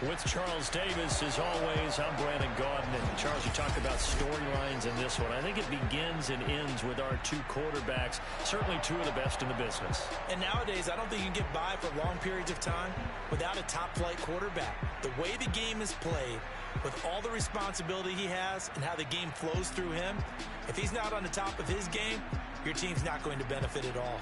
With Charles Davis, as always, I'm Brandon Gaudin. And Charles, you talk about storylines in this one. I think it begins and ends with our two quarterbacks, certainly two of the best in the business. And nowadays, I don't think you can get by for long periods of time without a top-flight quarterback. The way the game is played, with all the responsibility he has and how the game flows through him, if he's not on the top of his game, your team's not going to benefit at all.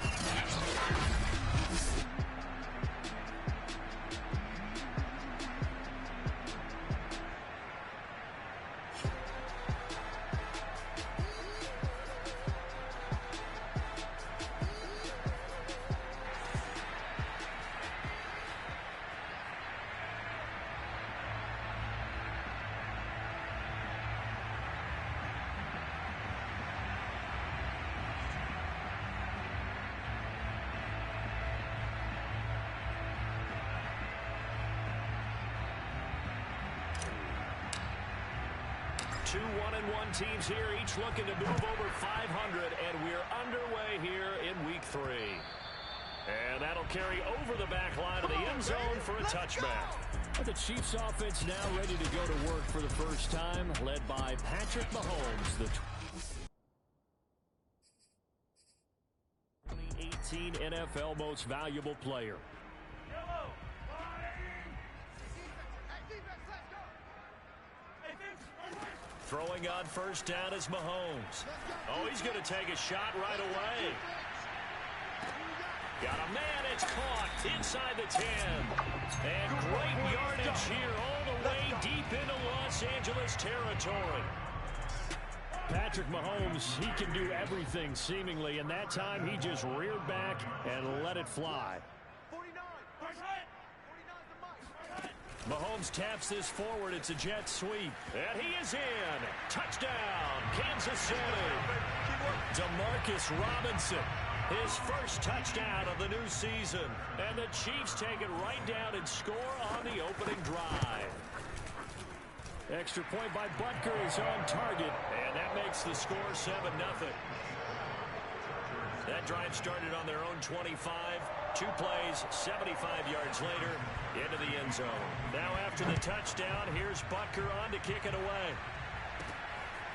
2 1-1 teams here, each looking to move over 500, and we're underway here in week 3. And that'll carry over the back line of the end zone for a touchback. The Chiefs offense now ready to go to work for the first time, led by Patrick Mahomes, the 2018 NFL Most Valuable Player. Throwing on first down is Mahomez. Oh, he's going to take a shot right away. Got a man, it's caught inside the 10. And great yardage here all the way deep into Los Angeles territory. Patrick Mahomes, he can do everything seemingly, and that time he just reared back and let it fly. Mahomes taps this forward. It's a jet sweep. And he is in. Touchdown, Kansas City. DeMarcus Robinson, his first touchdown of the new season. And the Chiefs take it right down and score on the opening drive. Extra point by Butker is on target. And that makes the score 7-0. That drive started on their own 25. 2 plays, 75 yards later, into the end zone. Now after the touchdown, here's Butker on to kick it away.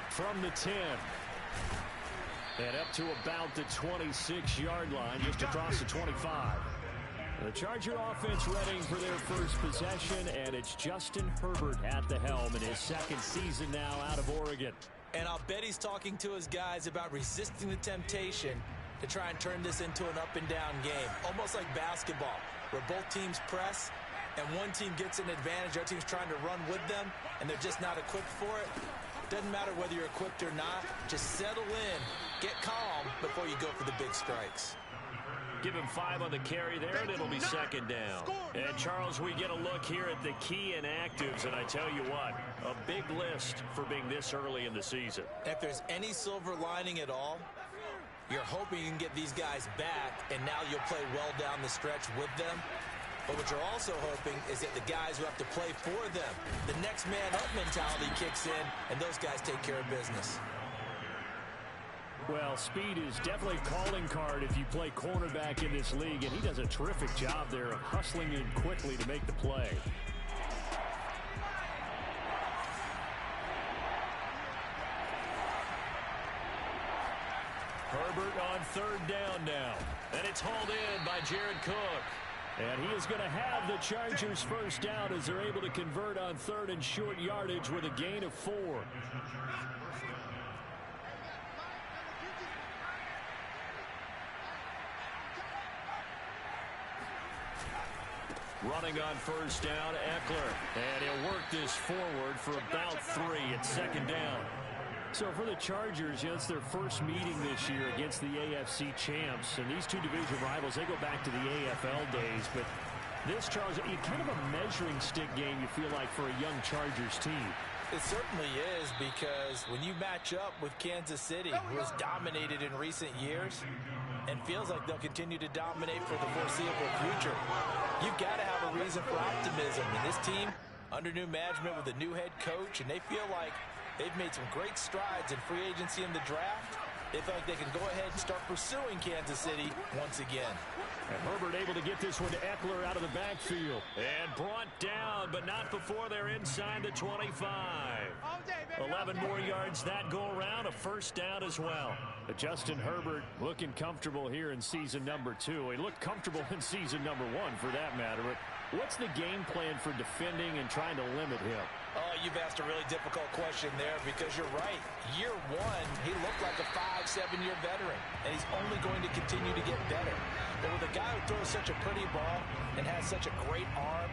From the 10. And up to about the 26-yard line, just across the 25. The Charger offense readying for their first possession, and it's Justin Herbert at the helm in his second season now out of Oregon. And I'll bet he's talking to his guys about resisting the temptation to try and turn this into an up-and-down game, almost like basketball, where both teams press, and one team gets an advantage, our team's trying to run with them, and they're just not equipped for it. Doesn't matter whether you're equipped or not, just settle in, get calm before you go for the big strikes. Give him 5 on the carry there, and it'll be second down. And, Charles, we get a look here at the key inactives, and I tell you what, a big list for being this early in the season. If there's any silver lining at all, you're hoping you can get these guys back, and now you'll play well down the stretch with them. But what you're also hoping is that the guys who have to play for them, the next man up mentality kicks in, and those guys take care of business. Well, speed is definitely a calling card if you play cornerback in this league, and he does a terrific job there of hustling in quickly to make the play. Herbert on third down now. And it's hauled in by Jared Cook. And he is going to have the Chargers first down as they're able to convert on third and short yardage with a gain of 4. Running on first down, Eckler. And he'll work this forward for about 3 at second down. So for the Chargers, it's their first meeting this year against the AFC champs. And these two division rivals, they go back to the AFL days. But this, Charles, kind of a measuring stick game, you feel like, for a young Chargers team. It certainly is, because when you match up with Kansas City, who has dominated in recent years and feels like they'll continue to dominate for the foreseeable future, you've got to have a reason for optimism. And this team, under new management with a new head coach, and they feel like they've made some great strides in free agency in the draft. They feel like they can go ahead and start pursuing Kansas City once again. And Herbert able to get this one to Eckler out of the backfield. And brought down, but not before they're inside the 25. 11 more yards that go around, a first down as well. But Justin Herbert looking comfortable here in season number 2. He looked comfortable in season number 1 for that matter. But what's the game plan for defending and trying to limit him? Oh, you've asked a really difficult question there because you're right. Year 1, he looked like a 5-7-year veteran, and he's only going to continue to get better. But with a guy who throws such a pretty ball and has such a great arm,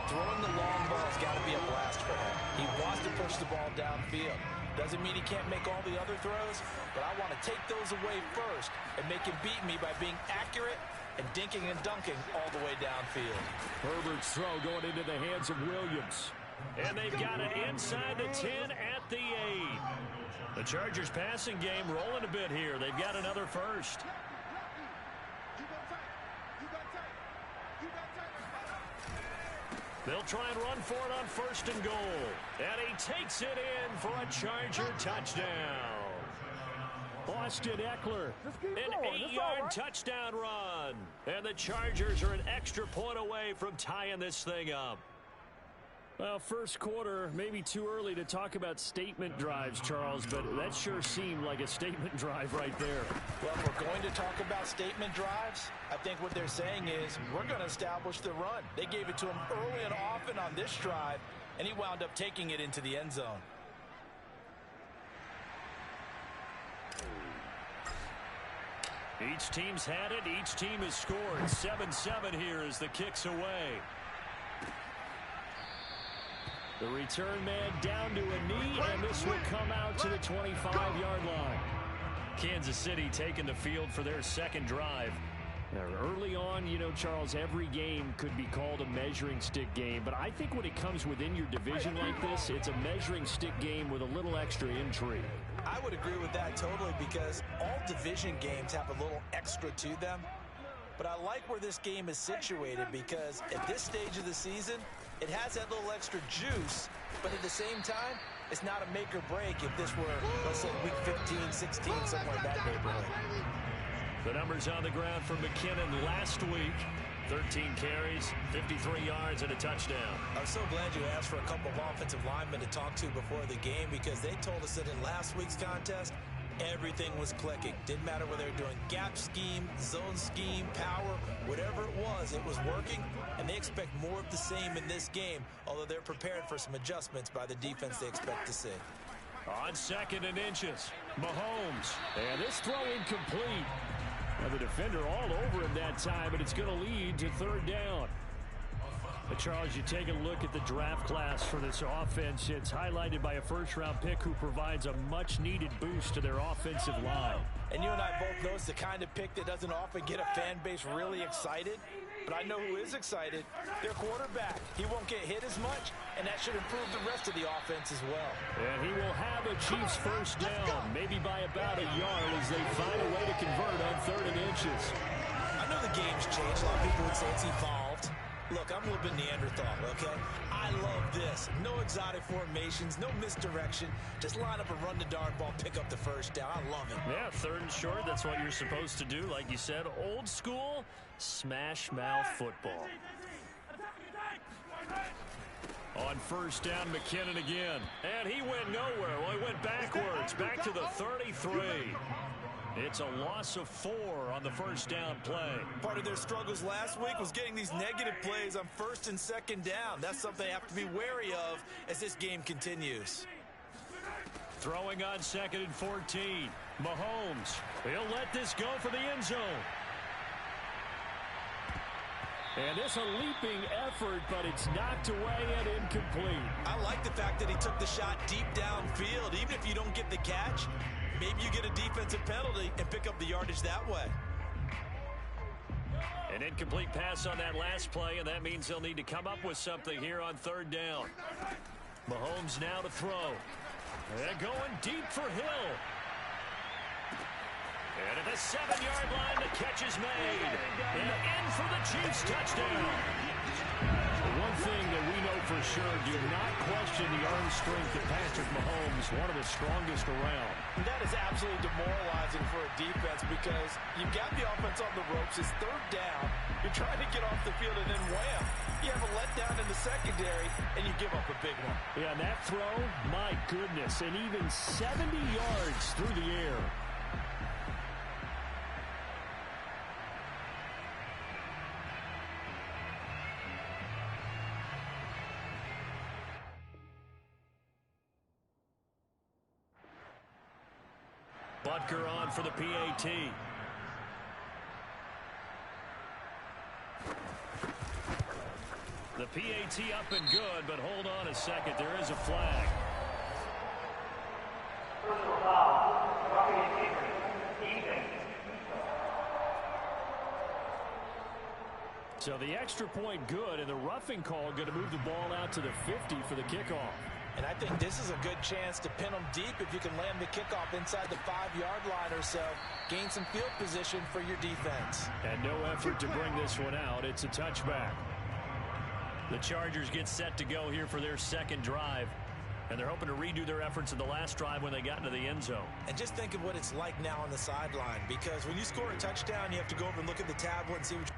throwing the long ball has got to be a blast for him. He wants to push the ball downfield. Doesn't mean he can't make all the other throws, but I want to take those away first and make him beat me by being accurate and dinking and dunking all the way downfield. Herbert's throw going into the hands of Williams. And they've got it inside the 10 at the 8. The Chargers passing game rolling a bit here. They've got another first. They'll try and run for it on first and goal. And he takes it in for a Charger touchdown. Austin Eckler, an 8-yard touchdown run. And the Chargers are an extra point away from tying this thing up. Well, first quarter, maybe too early to talk about statement drives, Charles, but that sure seemed like a statement drive right there. Well, if we're going to talk about statement drives, I think what they're saying is we're going to establish the run. They gave it to him early and often on this drive, and he wound up taking it into the end zone. Each team's had it. Each team has scored. 7-7 here as the kick's away. The return man down to a knee, and this will come out to the 25-yard line. Kansas City taking the field for their second drive. Now, early on, you know, Charles, every game could be called a measuring stick game, but I think when it comes within your division like this, it's a measuring stick game with a little extra intrigue. I would agree with that totally because all division games have a little extra to them. But I like where this game is situated because at this stage of the season, it has that little extra juice, but at the same time, it's not a make or break if this were, let's say, week 15, 16, somewhere in that neighborhood. The numbers on the ground for McKinnon last week. 13 carries, 53 yards, and a touchdown. I'm so glad you asked for a couple of offensive linemen to talk to before the game because they told us that in last week's contest, everything was clicking. Didn't matter whether they were doing gap scheme, zone scheme, power, whatever it was working, and they expect more of the same in this game, although they're prepared for some adjustments by the defense they expect to see. On 2nd and inches, Mahomez, and this throw incomplete. Now the defender all over him that time, but it's going to lead to 3rd down. But Charles, you take a look at the draft class for this offense. It's highlighted by a first-round pick who provides a much-needed boost to their offensive line. And you and I both know it's the kind of pick that doesn't often get a fan base really excited. But I know who is excited. Their quarterback. He won't get hit as much, and that should improve the rest of the offense as well. And he will have a Chiefs first down, maybe by about a yard as they find a way to convert on 3rd and inches. I know the game's changed. A lot of people would say it's evolved. Look, I'm a little bit Neanderthal, okay? I love this. No exotic formations, no misdirection. Just line up a run the dart ball, pick up the first down. I love it. Yeah, 3rd and short, that's what you're supposed to do. Like you said, old school, smash mouth football. On 1st down, McKinnon again. And he went nowhere. Well, he went backwards, back to the 33. It's a loss of 4 on the 1st down play. Part of their struggles last week was getting these negative plays on 1st and 2nd down. That's something they have to be wary of as this game continues. Throwing on 2nd and 14. Mahomez. He'll let this go for the end zone. And it's a leaping effort, but it's knocked away and incomplete. I like the fact that he took the shot deep downfield. Even if you don't get the catch, maybe you get a defensive penalty and pick up the yardage that way. An incomplete pass on that last play, and that means they'll need to come up with something here on 3rd down. Mahomes now to throw. And going deep for Hill. And at the 7-yard line, the catch is made. And in for the Chiefs touchdown. The one thing that we know for sure. Do not question the arm strength of Patrick Mahomes, one of the strongest around. That is absolutely demoralizing for a defense because you've got the offense on the ropes. It's third down. You're trying to get off the field, and then wham, you have a letdown in the secondary, and you give up a big one. Yeah, and that throw, my goodness, and even 70 yards through the air. Butker on for the PAT. The PAT up and good, but hold on a second. There is a flag. So the extra point good, and the roughing call going to move the ball out to the 50 for the kickoff. And I think this is a good chance to pin them deep if you can land the kickoff inside the 5-yard line or so. Gain some field position for your defense. And no effort to bring this one out. It's a touchback. The Chargers get set to go here for their second drive. And they're hoping to redo their efforts in the last drive when they got into the end zone. And just think of what it's like now on the sideline. Because when you score a touchdown, you have to go over and look at the tablet and see what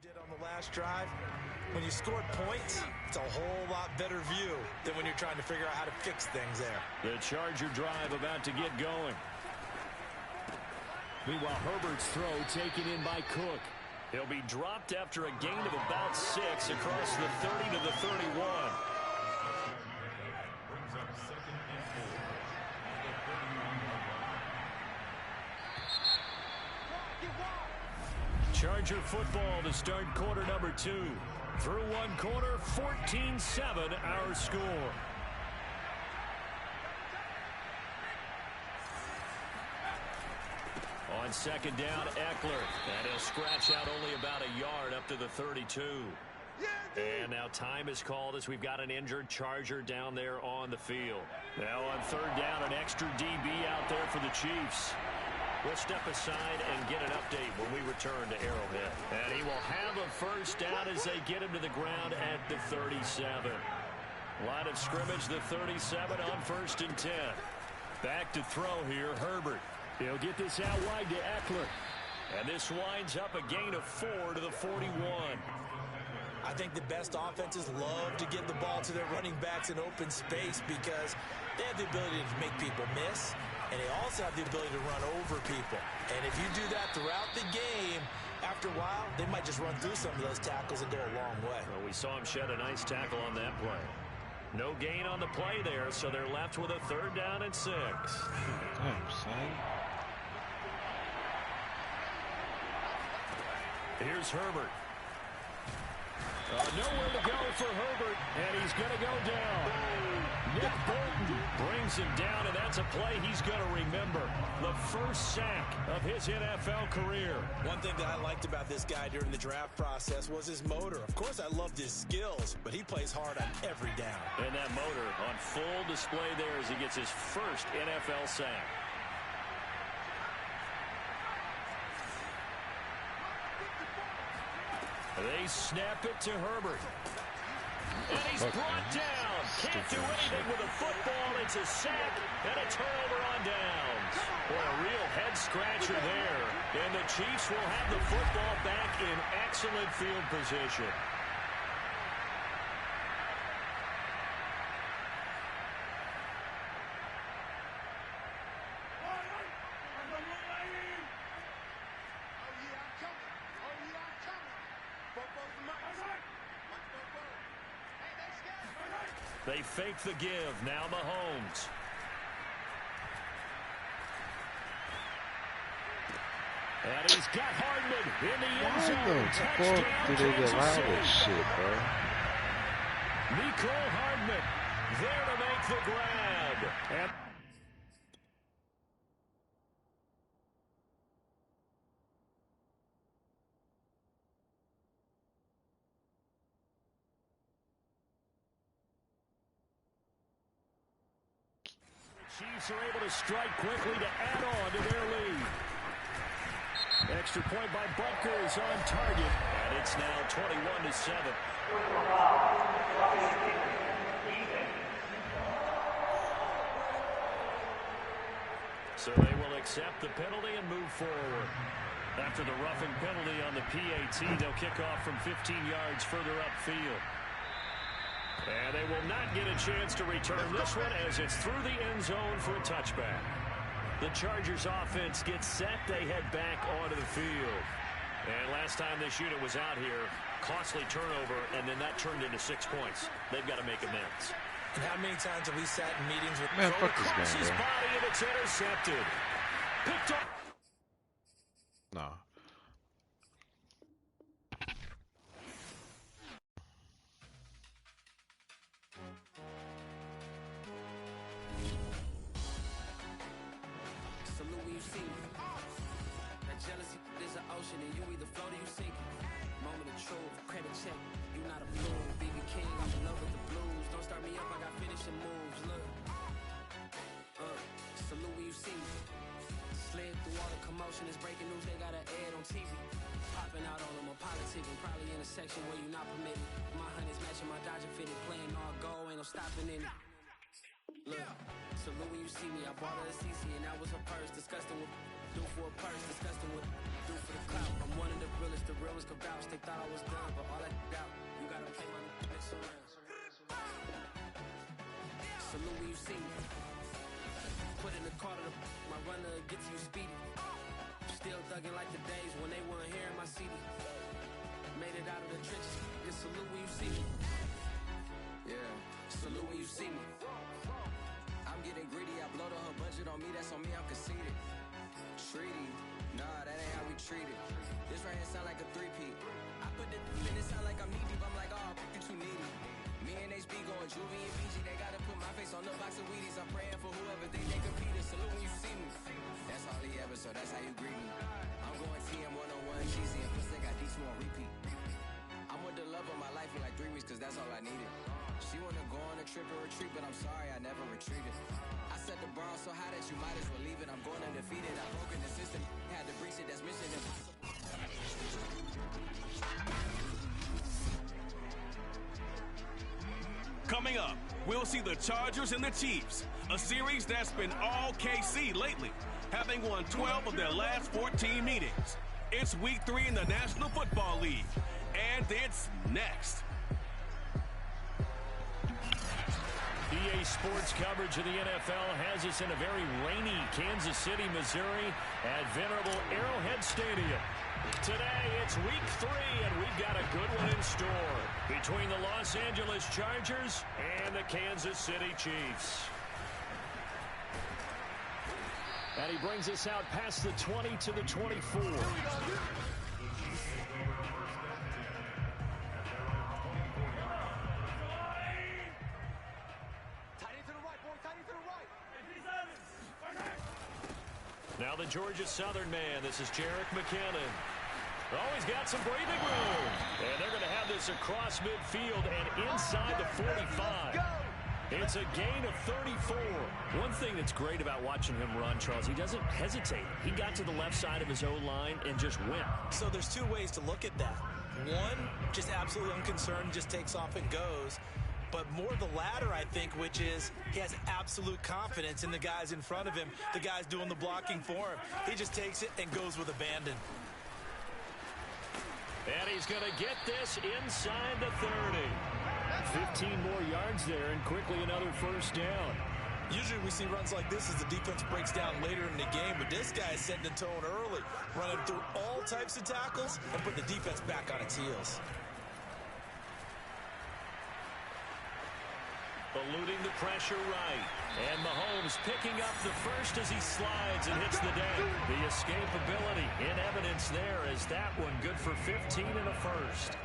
Did on the last drive, when you scored points, it's a whole lot better view than when you're trying to figure out how to fix things there. The Charger drive about to get going. Meanwhile, Herbert's throw taken in by Cook. He'll be dropped after a gain of about 6 across the 30 to the 31. Charger football to start quarter number 2. Through one quarter, 14-7 our score. On second down, Eckler. And he'll scratch out only about a yard up to the 32. And now time is called as we've got an injured Charger down there on the field. Now on third down, an extra DB out there for the Chiefs. We'll step aside and get an update when we return to Arrowhead. And he will have a first down as they get him to the ground at the 37. Line of scrimmage, the 37 on 1st and 10. Back to throw here, Herbert. He'll get this out wide to Eckler. And this winds up a gain of 4 to the 41. I think the best offenses love to give the ball to their running backs in open space because they have the ability to make people miss, and they also have the ability to run over people. And if you do that throughout the game, after a while, they might just run through some of those tackles and go a long way. Well, we saw him shed a nice tackle on that play. No gain on the play there, so they're left with a third down and 6. Damn, son. Here's Herbert. Nowhere to go for Herbert, and he's going to go down. Nick Bolton brings him down, and that's a play he's going to remember. The first sack of his NFL career. One thing that I liked about this guy during the draft process was his motor. Of course, I loved his skills, but he plays hard on every down. And that motor on full display there as he gets his first NFL sack. They snap it to Herbert. And he's brought down. Can't do anything with a football. It's a sack and a turnover on downs. Boy, a real head-scratcher there. And the Chiefs will have the football back in excellent field position. They fake the give. Now Mahomez. And he's got Hardman in the end zone. Why the fuck do they allow this shit, bro? Nicole Hardman there to make the grab. And Chiefs are able to strike quickly to add on to their lead. Extra point by Butker is on target, and it's now 21-7. So they will accept the penalty and move forward. After the roughing penalty on the PAT, they'll kick off from 15 yards further upfield. And they will not get a chance to return this one as it's through the end zone for a touchback. The Chargers offense gets set. They head back onto the field. And last time this unit was out here, costly turnover, and then that turned into 6 points. They've got to make amends. And how many times have we sat in meetings with... Man, fuck this guy, His bro. body, and it's intercepted. Picked up. Nah. Jealousy is an ocean, and you either float or you sink. Moment of truth, credit check. You not a fool, BB King. I'm in love with the blues. Don't start me up, I got finishing moves. Look, salute when you see me. Slid through all the commotion, it's breaking news. They got an ad on TV. Popping out all of my politics, and probably in a section where you not permitted. My honey's matching my Dodger fitted, playing all goal, ain't no stopping in it. Look, salute when you see me. I bought her a CC, and that was her purse. Disgusting with. Do for a purse, disgusting with. Do for for the clout. I'm one of the realest, the real ones can vouch. They thought I was done, but all that out. You gotta play my next around. Salute when you see me. Put in the car to my runner gets you speedy. Still thugging like the days when they weren't here in my CD. Made it out of the trenches. Just salute when you see me. Yeah, salute when you see me. I'm getting greedy. I blow the whole budget on me. That's on me. I'm conceited. Treaty. Nah, that ain't how we treat it. This right here sound like a three-peat. I put the in it sound like I'm knee deep. I'm like, oh, you too needy. Me and HB going Juvie and BG. They gotta put my face on the box of Wheaties. I'm praying for whoever think they competed. Salute when you see me. That's all he ever, so that's how you greet me. I'm going TM 101 cheesy and plus they got D2 on repeat. I'm with the love of my life for like 3 weeks cause that's all I needed. She wanna go on a trip or retreat, but I'm sorry I never retreated. I set the bar so high that you might as well leave it. I'm going undefeated. I've broken the system. Had to breach it. That's mission impossible. Coming up, we'll see the Chargers and the Chiefs, a series that's been all KC lately, having won 12 of their last 14 meetings. It's week 3 in the National Football League, and it's next. EA Sports coverage of the NFL has us in a very rainy Kansas City, Missouri at venerable Arrowhead Stadium. Today, it's week 3, and we've got a good one in store between the Los Angeles Chargers and the Kansas City Chiefs. And he brings us out past the 20 to the 24. Now the Georgia Southern man. This is Jerick McKinnon. Oh, he's got some breathing room. And they're going to have this across midfield and inside the 45. It's a gain of 34. One thing that's great about watching him run, Charles, he doesn't hesitate. He got to the left side of his O-line and just went. So there's 2 ways to look at that. One, just absolutely unconcerned, just takes off and goes. But more the latter, I think, which is he has absolute confidence in the guys in front of him, the guys doing the blocking for him. He just takes it and goes with abandon. And he's going to get this inside the 30. 15 more yards there and quickly another first down. Usually we see runs like this as the defense breaks down later in the game, but this guy is setting the tone early, running through all types of tackles and put the defense back on its heels. Eluding the pressure right. And Mahomez picking up the first as he slides and hits the deck. The escapability in evidence there as that one good for 15 and a first.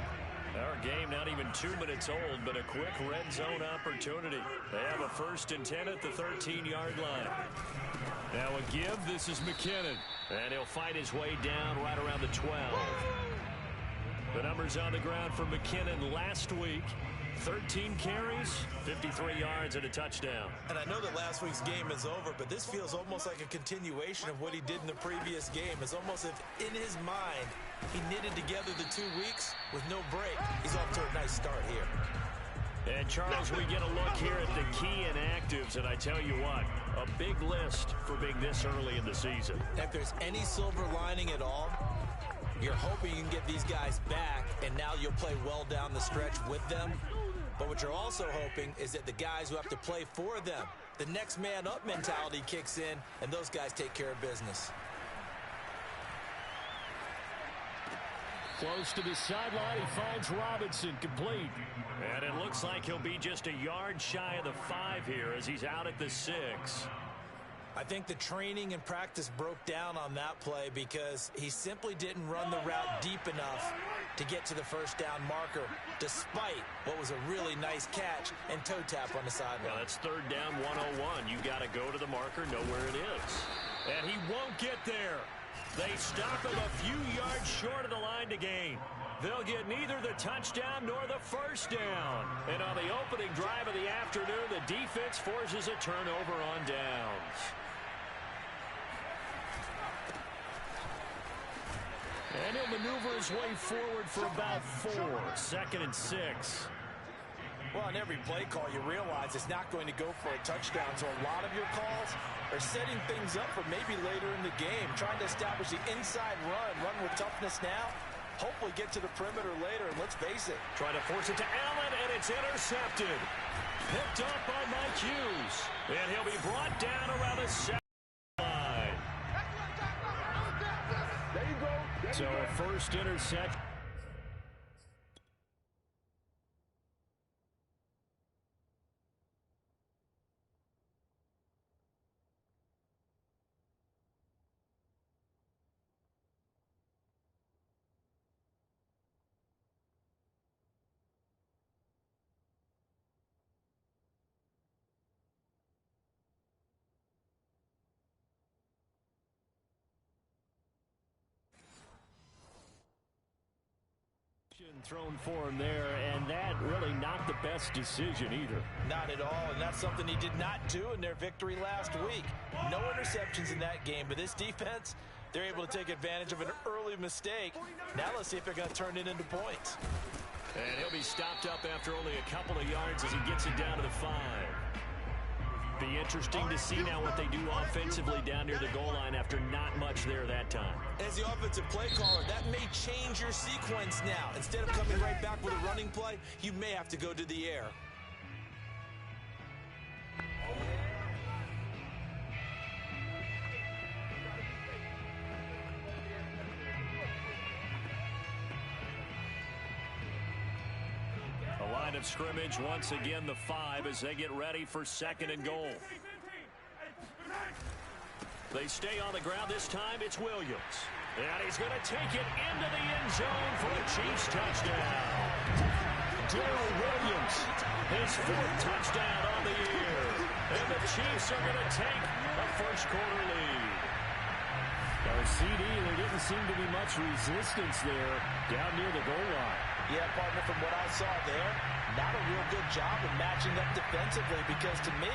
Our game not even 2 minutes old, but a quick red zone opportunity. They have a 1st and 10 at the 13-yard line. Now a give. This is McKinnon. And he'll fight his way down right around the 12. The numbers on the ground for McKinnon last week. 13 carries, 53 yards, and a touchdown. And I know that last week's game is over, but this feels almost like a continuation of what he did in the previous game. It's almost as if in his mind, he knitted together the 2 weeks with no break. He's off to a nice start here. And, Charles, we get a look here at the key inactives, and I tell you what, a big list for being this early in the season. If there's any silver lining at all, you're hoping you can get these guys back, and now you'll play well down the stretch with them. But what you're also hoping is that the guys who have to play for them, the next man up mentality kicks in, and those guys take care of business. Close to the sideline, he finds Robinson complete. And it looks like he'll be just a yard shy of the 5 here as he's out at the 6. I think the training and practice broke down on that play because he simply didn't run the route deep enough to get to the first down marker, despite what was a really nice catch and toe tap on the sideline. Well, that's 3rd down 101. You got to go to the marker, know where it is. And he won't get there. They stop him a few yards short of the line to gain. They'll get neither the touchdown nor the first down. And on the opening drive of the afternoon, the defense forces a turnover on downs. And he'll maneuver his way forward for about 4. 2nd and 6. Well, on every play call, you realize it's not going to go for a touchdown, so a lot of your calls are setting things up for maybe later in the game, trying to establish the inside run with toughness now, hopefully get to the perimeter later, and let's face it. Trying to force it to Allen, and it's intercepted. Picked up by Mike Hughes, and he'll be brought down around the 7 line. There you go. So a first interception. Thrown for him there, and that really not the best decision either. Not at all, and that's something he did not do in their victory last week. No interceptions in that game, but this defense, they're able to take advantage of an early mistake. Now let's see if they're going to turn it into points. And he'll be stopped up after only a couple of yards as he gets it down to the 5. Be interesting to see now what they do offensively down near the goal line after not much there that time. As the offensive play caller, that may change your sequence now. Instead of coming right back with a running play, you may have to go to the air. Of scrimmage once again the 5 as they get ready for 2nd and goal. They stay on the ground. This time it's Williams, and he's going to take it into the end zone for a Chiefs touchdown. Darrell Williams, his 4th touchdown on the year, and the Chiefs are going to take a first quarter lead. CD, there didn't seem to be much resistance there down near the goal line. Yeah, partner, from what I saw there, not a real good job of matching up defensively, because to me,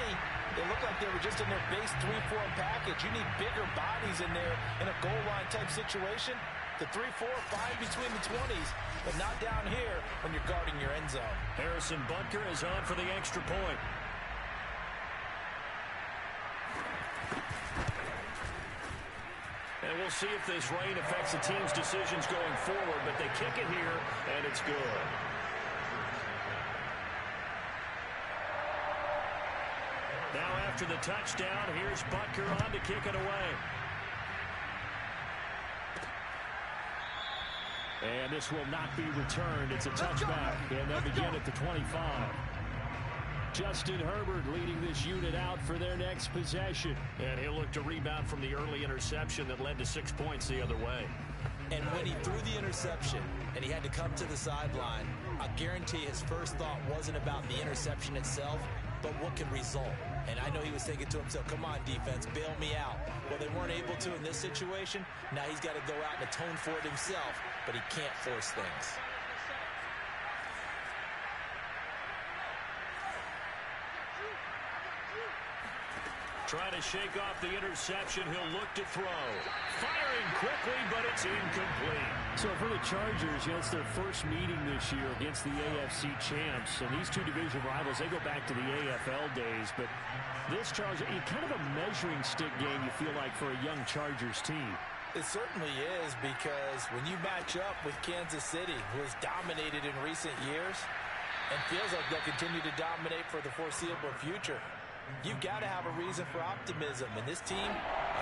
it looked like they were just in their base 3-4 package. You need bigger bodies in there in a goal line type situation. The 3-4, fine between the 20s, but not down here when you're guarding your end zone. Harrison Butker is on for the extra point. And we'll see if this rain affects the team's decisions going forward, but they kick it here, and it's good. Now after the touchdown, here's Butker on to kick it away. And this will not be returned. It's a touchback, and they'll begin at the 25. Justin Herbert leading this unit out for their next possession. And he'll look to rebound from the early interception that led to 6 points the other way. And when he threw the interception and he had to come to the sideline, I guarantee his first thought wasn't about the interception itself, but what could result. And I know he was thinking to himself, come on, defense, bail me out. Well, they weren't able to in this situation. Now he's got to go out and atone for it himself, but he can't force things. Trying to shake off the interception. He'll look to throw. Firing quickly, but it's incomplete. So for the Chargers, it's their first meeting this year against the AFC champs. And these two division rivals, they go back to the AFL days. But this Chargers, kind of a measuring stick game, you feel like, for a young Chargers team. It certainly is, because when you match up with Kansas City, who has dominated in recent years and feels like they'll continue to dominate for the foreseeable future, you've got to have a reason for optimism. And this team,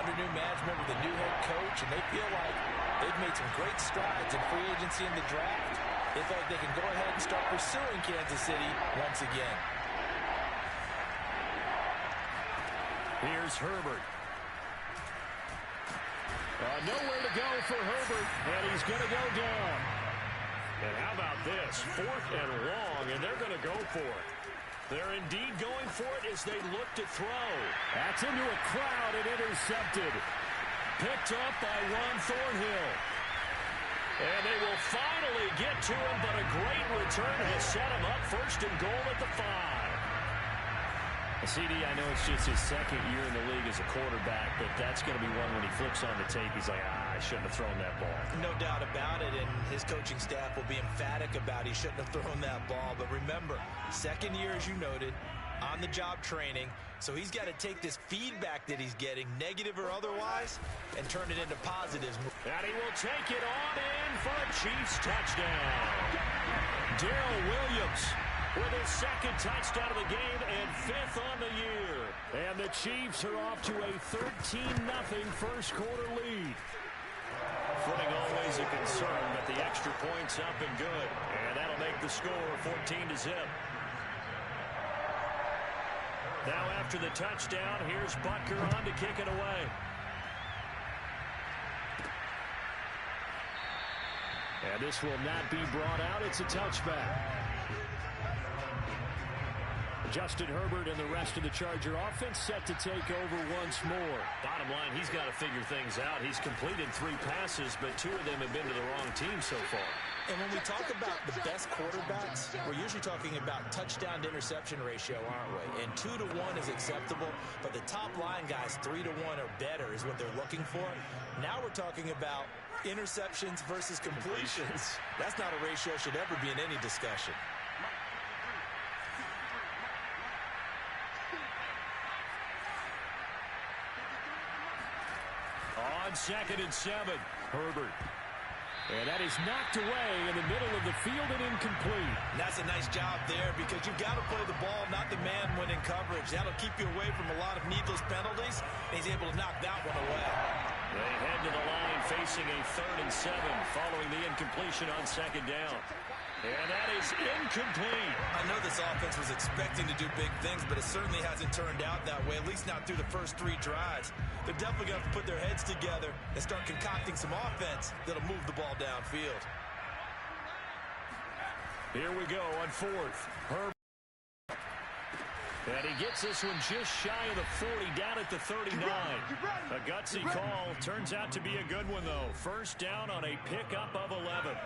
under new management with a new head coach, and they feel like they've made some great strides in free agency in the draft. They feel like they can go ahead and start pursuing Kansas City once again. Here's Herbert. Nowhere to go for Herbert, and he's going to go down. And how about this? 4th and long, and they're going to go for it. They're indeed going for it as they look to throw. That's into a crowd and intercepted. Picked up by Ron Thornhill. And they will finally get to him, but a great return has set him up 1st and goal at the 5. CD, I know it's just his second year in the league as a quarterback, but that's going to be one when he flips on the tape, he's like, I shouldn't have thrown that ball. No doubt about it, and his coaching staff will be emphatic about he shouldn't have thrown that ball. But remember, second year, as you noted, on-the-job training, so he's got to take this feedback that he's getting, negative or otherwise, and turn it into positives. And he will take it on in for a Chiefs touchdown. Darrell Williams with his second touchdown of the game and 5th on the year. And the Chiefs are off to a 13-0 first quarter lead. Footing always a concern, but the extra point's up and good. And that'll make the score 14-0. Now after the touchdown, here's Butker on to kick it away. And this will not be brought out. It's a touchback. Justin Herbert and the rest of the Charger offense set to take over once more. Bottom line, he's got to figure things out. He's completed 3 passes, but 2 of them have been to the wrong team so far. And when we talk about the best quarterbacks, we're usually talking about touchdown to interception ratio, aren't we? And 2 to 1 is acceptable, but the top line guys 3 to 1 or better is what they're looking for. Now we're talking about interceptions versus completions. That's not a ratio should ever be in any discussion. On 2nd and 7, Herbert. And that is knocked away in the middle of the field and incomplete. And that's a nice job there because you've got to play the ball, not the man when in coverage. That'll keep you away from a lot of needless penalties, and he's able to knock that one away. They head to the line facing a 3rd and 7 following the incompletion on 2nd down. And that is incomplete. I know this offense was expecting to do big things, but it certainly hasn't turned out that way, at least not through the first 3 drives. They're definitely going to have to put their heads together and start concocting some offense that'll move the ball downfield. Here we go on 4th. Herbert. And he gets this one just shy of the 40, down at the 39. A gutsy call. Turns out to be a good one, though. First down on a pickup of 11.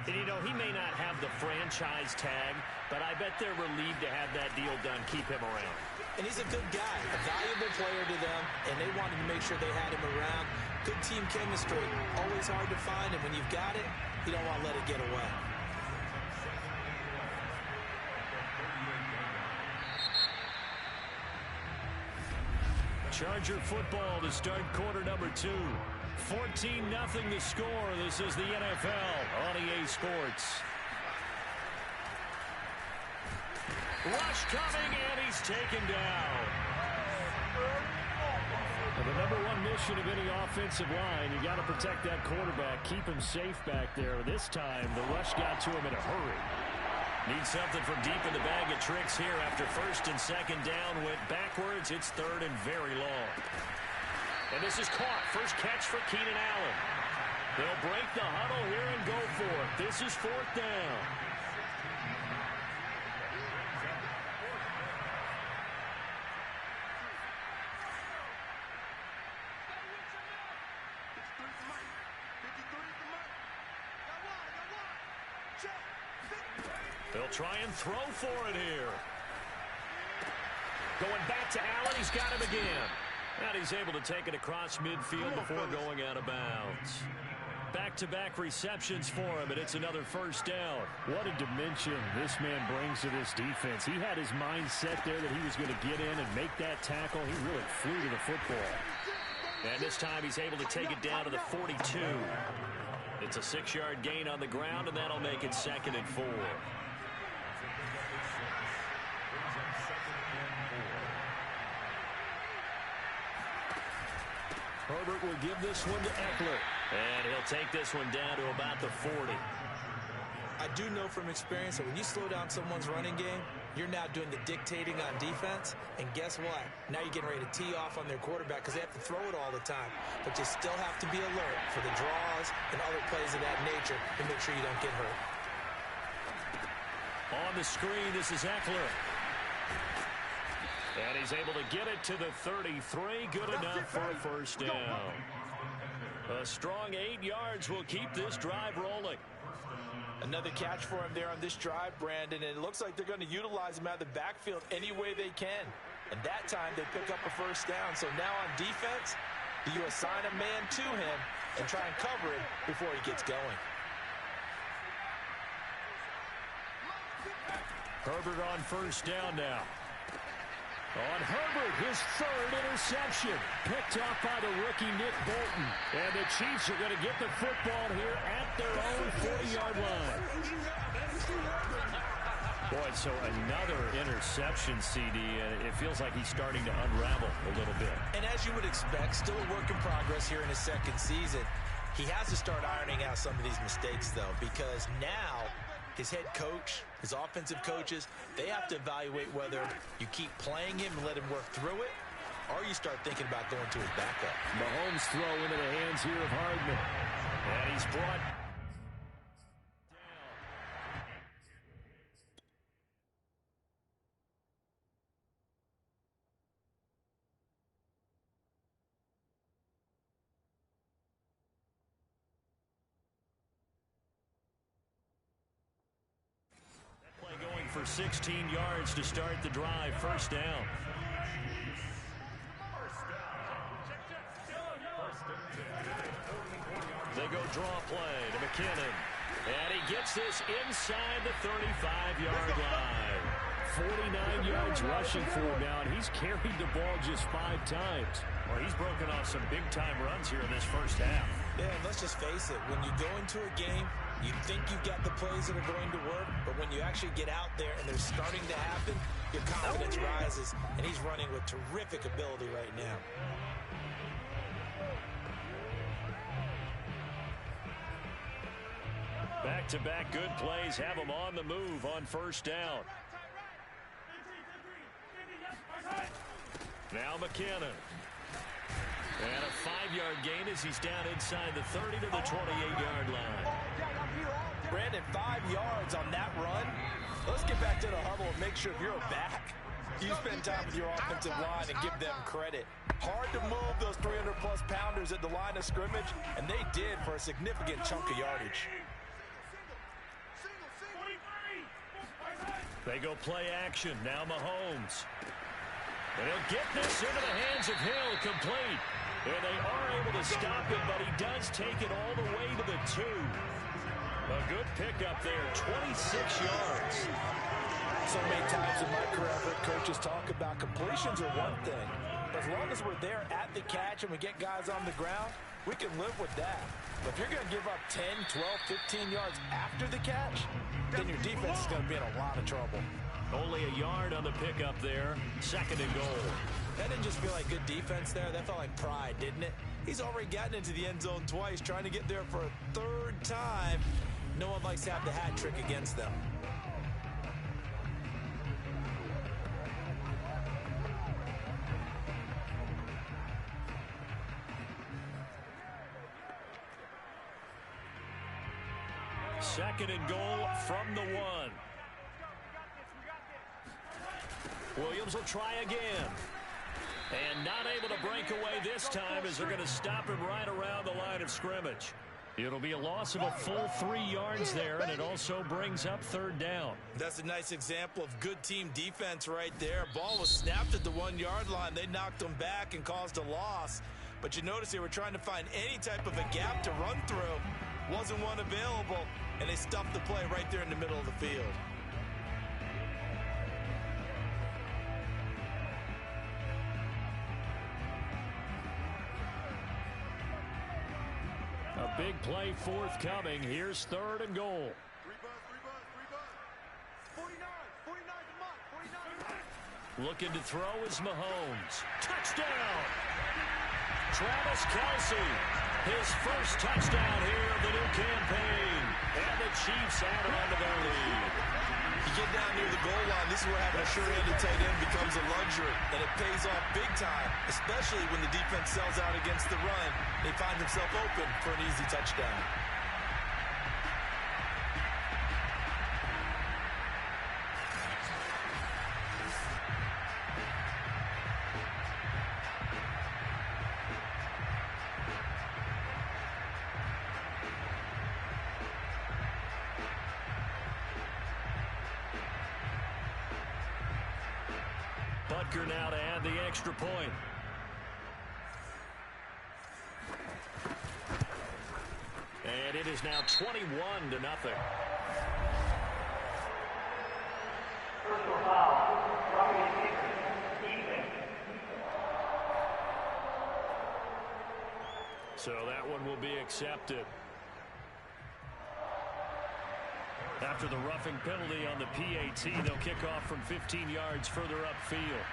And, you know, he may not have the franchise tag, but I bet they're relieved to have that deal done, keep him around. And he's a good guy, a valuable player to them, and they wanted to make sure they had him around. Good team chemistry, always hard to find, and when you've got it, you don't want to let it get away. Charger football to start quarter number 2. 14-0 the score. This is the NFL on EA Sports. Rush coming, and he's taken down. And the #1 mission of any offensive line, you got to protect that quarterback, keep him safe back there. This time, the rush got to him in a hurry. Needs something from deep in the bag of tricks here after 1st and 2nd down. Went backwards. It's 3rd and very long. And this is caught. First catch for Keenan Allen. They'll break the huddle here and go for it. This is 4th down. They'll try and throw for it here. Going back to Allen. He's got him again. And he's able to take it across midfield before going out of bounds. Back-to-back receptions for him, and it's another first down. What a dimension this man brings to this defense. He had his mind set there that he was going to get in and make that tackle. He really flew to the football. And this time he's able to take it down to the 42. It's a 6-yard gain on the ground, and that'll make it 2nd and 4. Herbert will give this one to Eckler. And he'll take this one down to about the 40. I do know from experience that when you slow down someone's running game, you're now doing the dictating on defense. And guess what? Now you're getting ready to tee off on their quarterback because they have to throw it all the time. But you still have to be alert for the draws and other plays of that nature to make sure you don't get hurt. On the screen, this is Eckler. And he's able to get it to the 33. Good enough for a first down. A strong 8 yards will keep this drive rolling. Another catch for him there on this drive, Brandon. And it looks like they're going to utilize him out of the backfield any way they can. And that time they pick up a first down. So now on defense, do you assign a man to him and try and cover it before he gets going? Herbert on first down now. On Herbert, his third interception. Picked off by the rookie Nick Bolton. And the Chiefs are going to get the football here at their own 40-yard line. Boy, so another interception, CD. It feels like he's starting to unravel a little bit. And as you would expect, still a work in progress here in his second season. He has to start ironing out some of these mistakes, though, because now his head coach, his offensive coaches, they have to evaluate whether you keep playing him and let him work through it, or you start thinking about going to his backup. Mahomes throw into the hands here of Hardman. And he's brought down. For 16 yards to start the drive. First down. They go draw play to McKinnon. And he gets this inside the 35-yard line. 49 yards rushing for him now, and he's carried the ball just 5 times. Well, he's broken off some big-time runs here in this first half. Yeah, and let's just face it. When you go into a game, you think you've got the plays that are going to work, but when you actually get out there and they're starting to happen, your confidence rises, and he's running with terrific ability right now. Back-to-back good plays have him on the move on first down. Now McKinnon. And a 5-yard gain as he's down inside the 30 to the 28-yard line. Brandon, 5 yards on that run. Let's get back to the huddle and make sure if you're a back, you spend time with your offensive line and give them credit. Hard to move those 300-plus pounders at the line of scrimmage, and they did for a significant chunk of yardage. They go play action. Now Mahomes. And he'll get this into the hands of Hill, complete. And they are able to stop it, but he does take it all the way to the 2. A good pickup there, 26 yards. So many times in my career, I've heard coaches talk about completions are one thing. But as long as we're there at the catch and we get guys on the ground, we can live with that. But if you're going to give up 10, 12, 15 yards after the catch, then your defense is going to be in a lot of trouble. Only a yard on the pickup there. Second and goal. That didn't just feel like good defense there. That felt like pride, didn't it? He's already gotten into the end zone twice, trying to get there for a third time. No one likes to have the hat trick against them. Second and goal from the 1. Williams will try again. And not able to break away this time as they're going to stop him right around the line of scrimmage. It'll be a loss of a full 3 yards there, and it also brings up third down. That's a nice example of good team defense right there. Ball was snapped at the 1-yard line. They knocked them back and caused a loss. But you notice they were trying to find any type of a gap to run through. Wasn't one available, and they stuffed the play right there in the middle of the field. A big play forthcoming. Here's third and goal. 49. Looking to throw is Mahomes. Touchdown! Travis Kelce. His first touchdown here of the new campaign. And the Chiefs add on to their lead. You get down near the goal line, this is where having a sure-handed tight end becomes a luxury. And it pays off big time, especially when the defense sells out against the run. They find themselves open for an easy touchdown. Butker now to add the extra point. And it is now 21-0. So that one will be accepted. After the roughing penalty on the PAT, they'll kick off from 15 yards further upfield.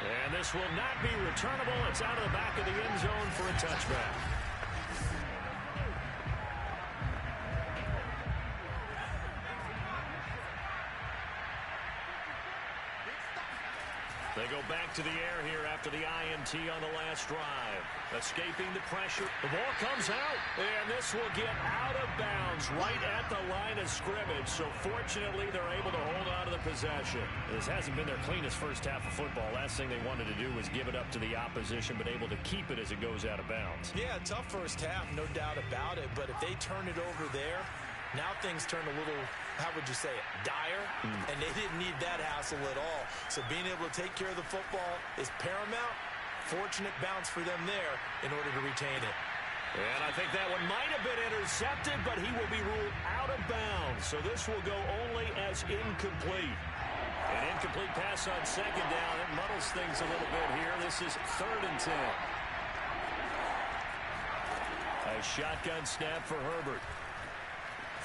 And this will not be returnable. It's out of the back of the end zone for a touchback. They go back to the air here after the INT on the last drive. Escaping the pressure. The ball comes out, and this will get out of bounds right at the line of scrimmage. So fortunately, they're able to hold on to the possession. This hasn't been their cleanest first half of football. Last thing they wanted to do was give it up to the opposition, but able to keep it as it goes out of bounds. Yeah, tough first half, no doubt about it. But if they turn it over there, now things turn a little, how would you say it, dire? And they didn't need that hassle at all. So being able to take care of the football is paramount. Fortunate bounce for them there in order to retain it. And I think that one might have been intercepted, but he will be ruled out of bounds. So this will go only as incomplete. An incomplete pass on second down. It muddles things a little bit here. This is 3rd and 10. A shotgun snap for Herbert.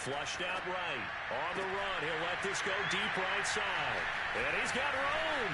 Flushed out right. On the run. He'll let this go deep right side. And he's got room.